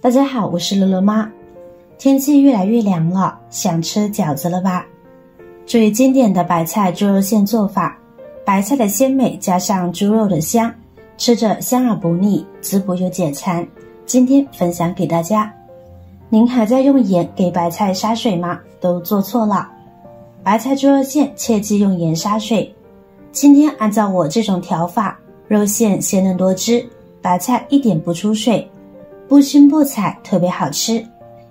大家好，我是乐乐妈。天气越来越凉了，想吃饺子了吧？最经典的白菜猪肉馅做法，白菜的鲜美加上猪肉的香，吃着香而不腻，滋补又解馋。今天分享给大家。您还在用盐给白菜杀水吗？都做错了。白菜猪肉馅切忌用盐杀水。今天按照我这种调法，肉馅鲜嫩多汁，白菜一点不出水，不腥不踩，特别好吃。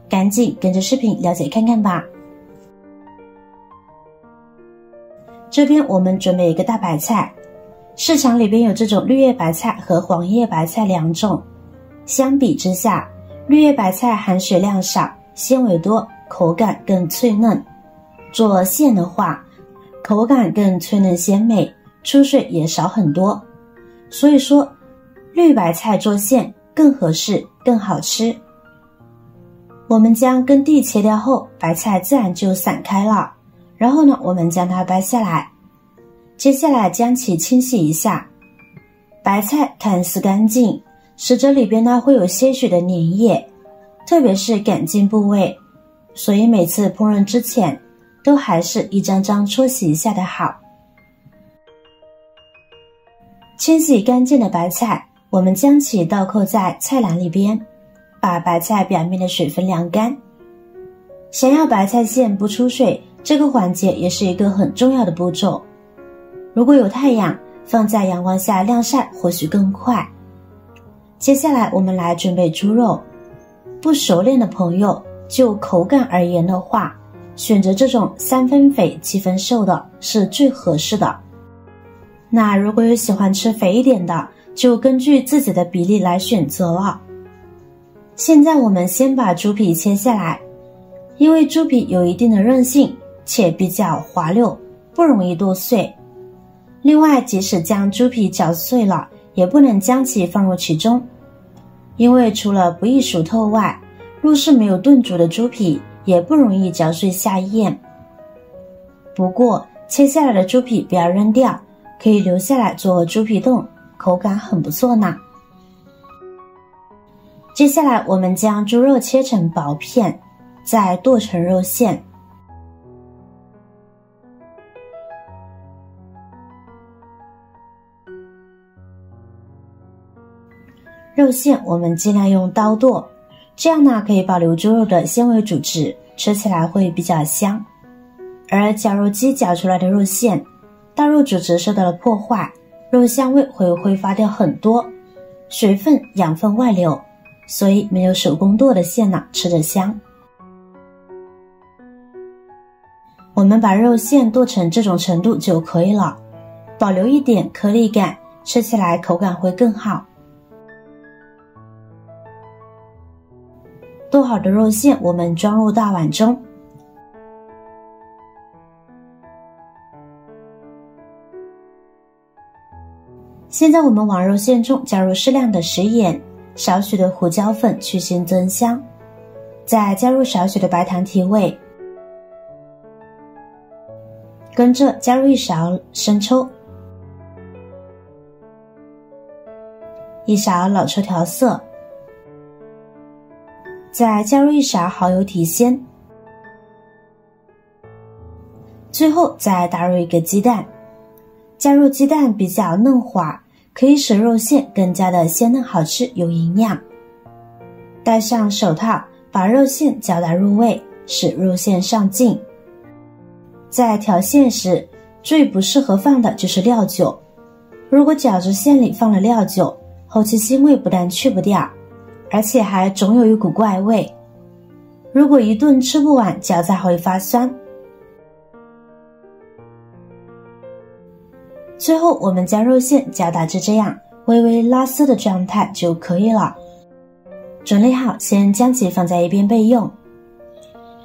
赶紧跟着视频了解看看吧。这边我们准备一个大白菜，市场里边有这种绿叶白菜和黄叶白菜两种。相比之下，绿叶白菜含水量少，纤维多，口感更脆嫩。做馅的话，口感更脆嫩鲜美，出水也少很多。所以说，绿白菜做馅更合适，更好吃。我们将根蒂切掉后，白菜自然就散开了。然后呢，我们将它掰下来。接下来将其清洗一下。白菜看似干净，实则里边呢会有些许的粘液，特别是杆茎部位，所以每次烹饪之前都还是一张张搓洗一下的好。清洗干净的白菜，我们将其倒扣在菜篮里边，把白菜表面的水分晾干。想要白菜馅不出水，这个环节也是一个很重要的步骤。如果有太阳，放在阳光下晾晒或许更快。接下来我们来准备猪肉。不熟练的朋友，就口感而言的话，选择这种3分肥7分瘦的是最合适的。那如果有喜欢吃肥一点的，就根据自己的比例来选择了。现在我们先把猪皮切下来，因为猪皮有一定的韧性，且比较滑溜，不容易剁碎。另外，即使将猪皮搅碎了，也不能将其放入其中，因为除了不易熟透外，若是没有炖煮的猪皮，也不容易嚼碎下咽。不过，切下来的猪皮不要扔掉，可以留下来做猪皮冻，口感很不错呢。接下来我们将猪肉切成薄片，再剁成肉馅。肉馅我们尽量用刀剁，这样呢可以保留猪肉的纤维组织，吃起来会比较香。而绞肉机绞出来的肉馅，大肉组织受到了破坏，肉香味会挥发掉很多，水分养分外流，所以没有手工剁的馅呢吃着香。我们把肉馅剁成这种程度就可以了，保留一点颗粒感，吃起来口感会更好。剁好的肉馅我们装入大碗中。现在我们往肉馅中加入适量的食盐，少许的胡椒粉去腥增香，再加入少许的白糖提味，跟着加入1勺生抽，1勺老抽调色，再加入1勺蚝油提鲜，最后再打入1个鸡蛋。加入鸡蛋比较嫩滑，可以使肉馅更加的鲜嫩好吃有营养。戴上手套，把肉馅搅打入味，使肉馅上劲。在调馅时，最不适合放的就是料酒。如果饺子馅里放了料酒，后期腥味不但去不掉，而且还总有一股怪味。如果一顿吃不完，饺子还会发酸。最后我们将肉馅搅打至这样微微拉丝的状态就可以了。准备好，先将其放在一边备用。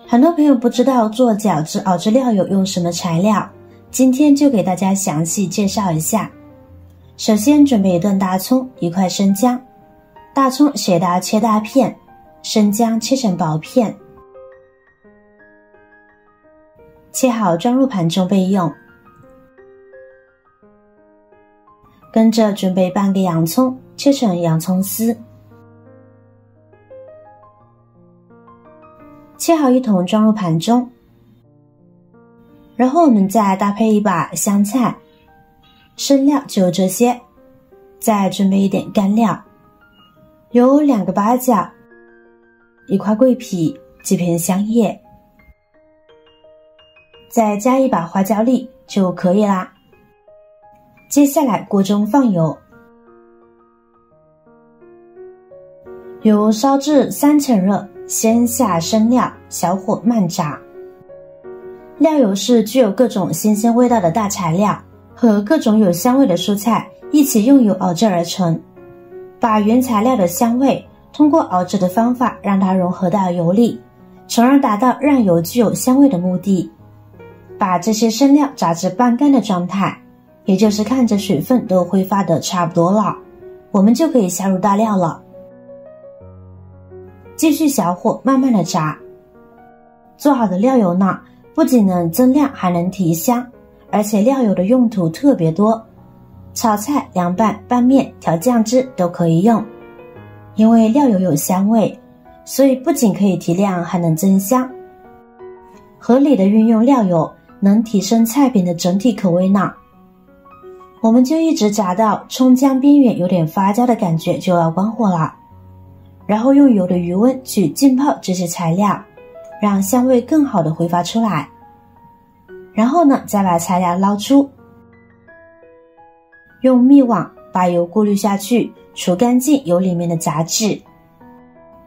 很多朋友不知道做饺子熬制料有用什么材料，今天就给大家详细介绍一下。首先准备1段大葱，1块生姜，大葱斜刀切大片，生姜切成薄片，切好装入盘中备用。跟着准备半个洋葱，切成洋葱丝，切好一桶装入盘中，然后我们再搭配一把香菜，生料就这些，再准备一点干料，有2个八角，1块桂皮，几片香叶，再加一把花椒粒就可以啦。接下来锅中放油，油烧至3成热，先下生料，小火慢炸。料油是具有各种新鲜味道的大材料，和各种有香味的蔬菜一起用油熬制而成，把原材料的香味通过熬制的方法让它融合到油里，从而达到让油具有香味的目的。把这些生料炸至半干的状态，也就是看着水分都挥发的差不多了，我们就可以下入大料了。继续小火慢慢的炸。做好的料油呢，不仅能增亮还能提香，而且料油的用途特别多，炒菜、凉拌、拌面、调酱汁都可以用。因为料油有香味，所以不仅可以提亮，还能增香。合理的运用料油，能提升菜品的整体口味呢。我们就一直炸到葱姜边缘有点发酵的感觉就要关火了，然后用油的余温去浸泡这些材料，让香味更好的挥发出来。然后呢，再把材料捞出，用密网把油过滤下去，除干净油里面的杂质。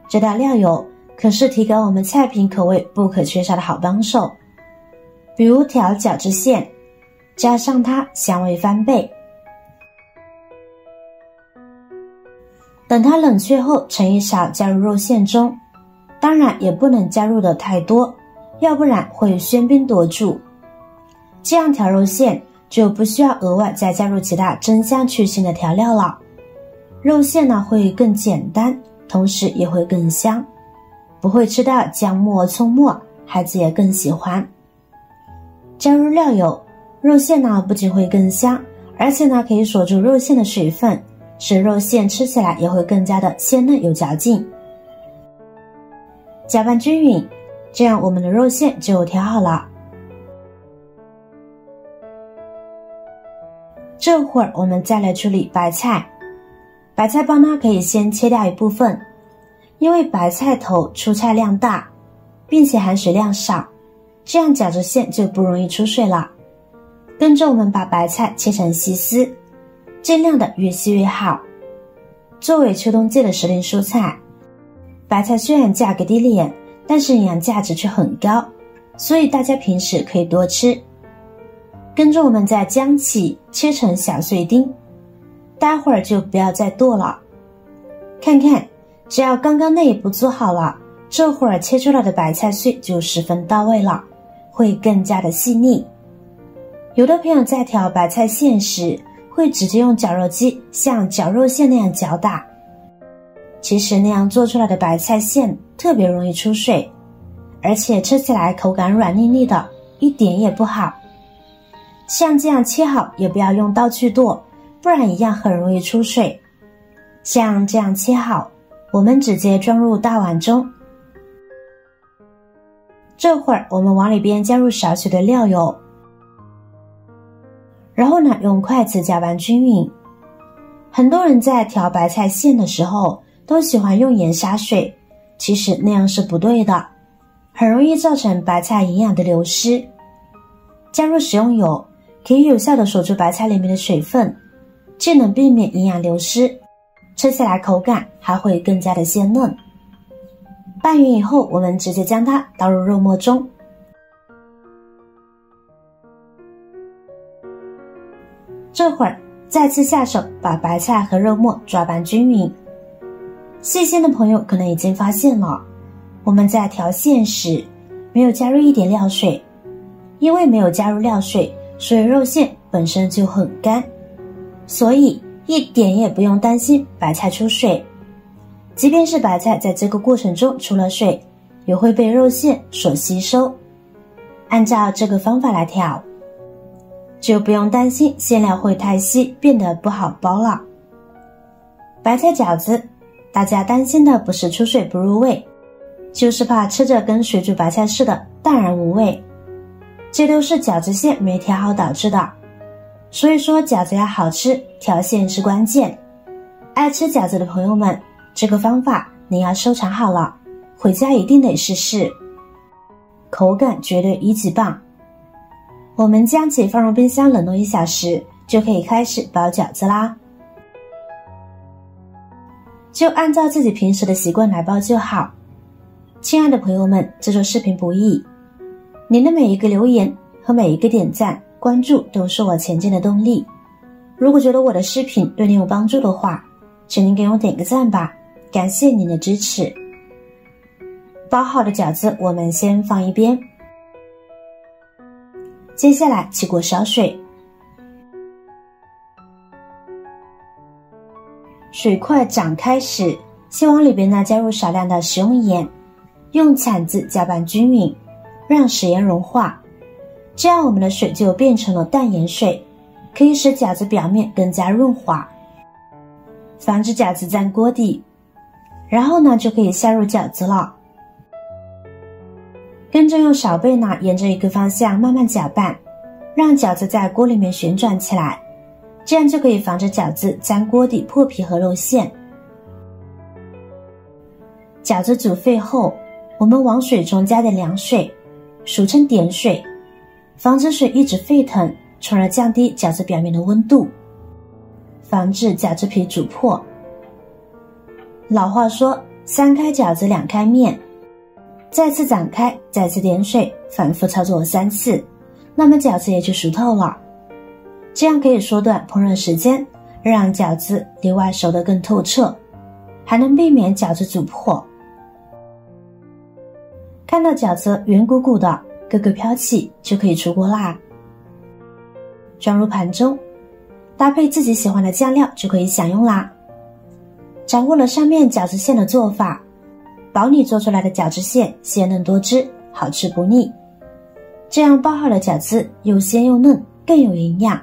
这道料油可是提高我们菜品口味不可缺少的好帮手，比如调饺子馅，加上它香味翻倍。等它冷却后，盛一勺加入肉馅中，当然也不能加入的太多，要不然会喧宾夺主。这样调肉馅就不需要额外再加入其他增香去腥的调料了，肉馅呢会更简单，同时也会更香，不会吃到姜末葱末，孩子也更喜欢。加入料油，肉馅呢不仅会更香，而且呢可以锁住肉馅的水分，使肉馅吃起来也会更加的鲜嫩有嚼劲。搅拌均匀，这样我们的肉馅就调好了。这会儿我们再来处理白菜。白菜包呢可以先切掉一部分，因为白菜头出菜量大，并且含水量少，这样饺子馅就不容易出水了。跟着我们把白菜切成细丝，尽量的越细越好。作为秋冬季的时令蔬菜，白菜虽然价格低廉，但是营养价值却很高，所以大家平时可以多吃。跟着我们再将其切成小碎丁，待会儿就不要再剁了。看看，只要刚刚那一步做好了，这会儿切出来的白菜碎就十分到位了，会更加的细腻。有的朋友在调白菜馅时，会直接用绞肉机像绞肉馅那样搅打，其实那样做出来的白菜馅特别容易出水，而且吃起来口感软腻腻的，一点也不好。像这样切好也不要用刀去剁，不然一样很容易出水。像这样切好，我们直接装入大碗中。这会儿我们往里边加入少许的料油，然后呢用筷子搅拌均匀。很多人在调白菜馅的时候都喜欢用盐杀水，其实那样是不对的，很容易造成白菜营养的流失。加入食用油，可以有效的锁住白菜里面的水分，既能避免营养流失，吃起来口感还会更加的鲜嫩。拌匀以后，我们直接将它倒入肉末中。这会儿再次下手把白菜和肉末抓拌均匀。细心的朋友可能已经发现了，我们在调馅时没有加入一点料水，因为没有加入料水，所以肉馅本身就很干，所以一点也不用担心白菜出水。即便是白菜在这个过程中出了水，也会被肉馅所吸收。按照这个方法来调，就不用担心馅料会太稀，变得不好包了。白菜饺子，大家担心的不是出水不入味，就是怕吃着跟水煮白菜似的淡然无味，这都是饺子馅没调好导致的。所以说饺子要好吃，调馅是关键。爱吃饺子的朋友们，这个方法你要收藏好了，回家一定得试试，口感绝对一级棒。我们将其放入冰箱冷冻1小时，就可以开始包饺子啦。就按照自己平时的习惯来包就好。亲爱的朋友们，制作视频不易，您的每一个留言和每一个点赞、关注都是我前进的动力。如果觉得我的视频对您有帮助的话，请您给我点个赞吧，感谢您的支持。包好的饺子我们先放一边，接下来起锅烧水，水快涨开时，先往里边呢加入少量的食用盐，用铲子搅拌均匀，让食盐融化，这样我们的水就变成了淡盐水，可以使饺子表面更加润滑，防止饺子粘锅底。然后呢就可以下入饺子了，跟着用勺背呢沿着一个方向慢慢搅拌，让饺子在锅里面旋转起来，这样就可以防止饺子粘锅底破皮和露馅。饺子煮沸后，我们往水中加点凉水，俗称点水，防止水一直沸腾，从而降低饺子表面的温度，防止饺子皮煮破。老话说3开饺子2开面，再次展开，再次点水，反复操作3次，那么饺子也就熟透了。这样可以缩短烹饪时间，让饺子里外熟得更透彻，还能避免饺子煮破。看到饺子圆鼓鼓的，咯咯飘起，就可以出锅啦。装入盘中，搭配自己喜欢的酱料就可以享用啦。掌握了上面饺子馅的做法，保你做出来的饺子馅鲜嫩多汁，好吃不腻。这样包好的饺子又鲜又嫩，更有营养，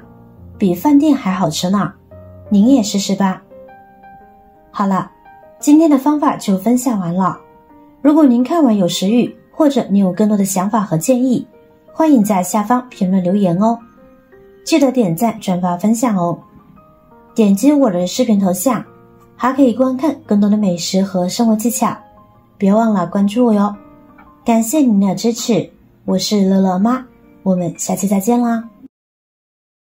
比饭店还好吃呢。您也试试吧。好了，今天的方法就分享完了。如果您看完有食欲，或者你有更多的想法和建议，欢迎在下方评论留言哦。记得点赞、转发、分享哦。点击我的视频头像，还可以观看更多的美食和生活技巧。别忘了关注我哟。感谢您的支持，我是乐乐妈，我们下期再见啦。